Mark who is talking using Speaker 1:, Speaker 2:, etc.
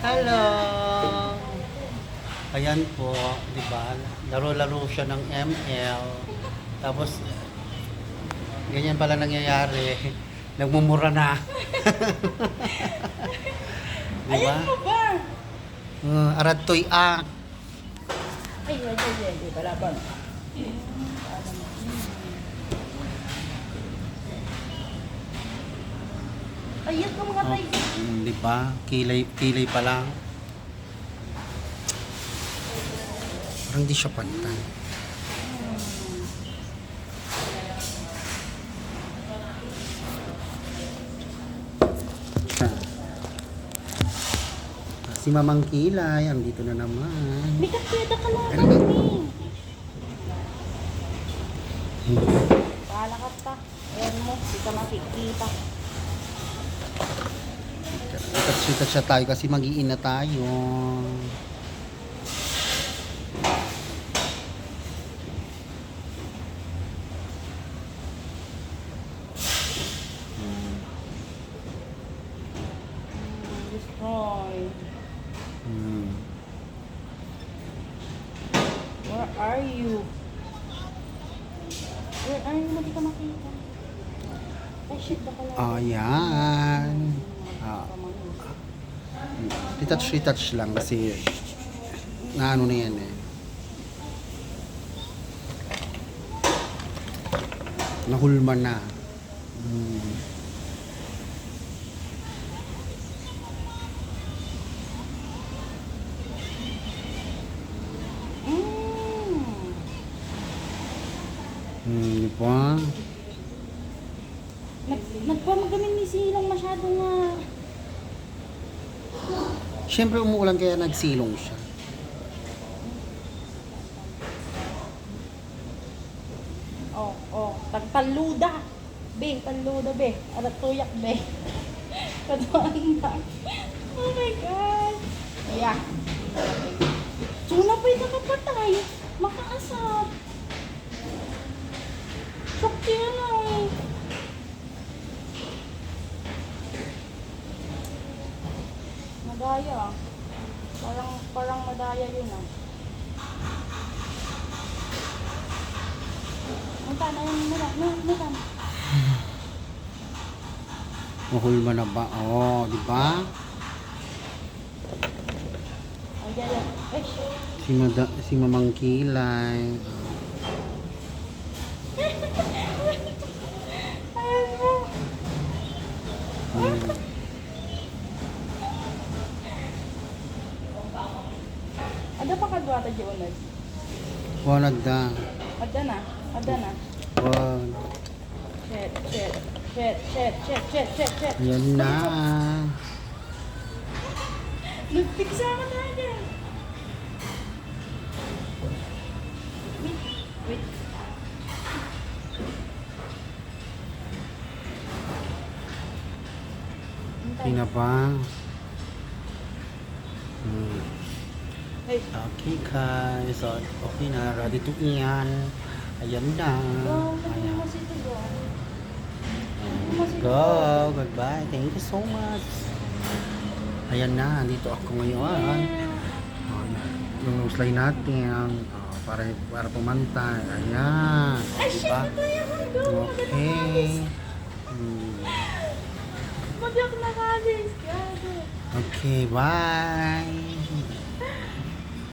Speaker 1: Hello! Ayan po, di ba? Laro-laro siya ng ML. Tapos, ganyan pala nangyayari. Nagmumura na. Di ba?
Speaker 2: Ayan mo ba?
Speaker 1: Aradtoy ak.
Speaker 2: Ay, di pala ba? Ayun ko mga tayo.
Speaker 1: Di ba? Kilay pa lang. Parang di siya pantay. Si Mamang Kilay, andito na naman.
Speaker 2: May kapyeda ka lang kami. Pahala ka pa. Ayan mo, di ka makikita.
Speaker 1: Sikat siya tayo kasi mag-iina tayo.
Speaker 2: Destroy.
Speaker 1: Hmm.
Speaker 2: Where are you? Where are you? Hindi ka makita. Ay, shit, baka lang.
Speaker 1: Ayan. Retouch lang kasi naano na yan eh. Nahulma na. Hmm. Di ba?
Speaker 2: Nagpamagamin ni Silong masyado nga.
Speaker 1: Siyempre umuulan kaya nagsilong siya.
Speaker 2: Tagpaluda. Be, paluda be. Arat tuyak be. Kaduan na. Oh my God. Yeah. Suna pa'y nakapatay. Makaasap. Sokti na eh. Madaya. Parang madaya yun ah. Muntan, ayun muna.
Speaker 1: Mahulma na ba? Oh, di ba?
Speaker 2: Ayan. Ay,
Speaker 1: Si Mamang Kilay.
Speaker 2: ayun mo.
Speaker 1: Hmm.
Speaker 2: Ada pa kadwa ta di unod?
Speaker 1: Wanag da.
Speaker 2: Ada na.
Speaker 1: Wag.
Speaker 2: Shit.
Speaker 1: Yan na.
Speaker 2: Nagpiksa ka na dyan. Wait.
Speaker 1: Hindi na ba? Hmm.
Speaker 2: Hey.
Speaker 1: Okay guys, so okay na, ready to iyan. Ayan na. Ayan. Go, goodbye. Thank you so much. Ayan na, dito ako ngayon. Yung nose line natin, para pumantay. Ayan. Diba? Okay.
Speaker 2: Magyak na kalis.
Speaker 1: Okay, bye.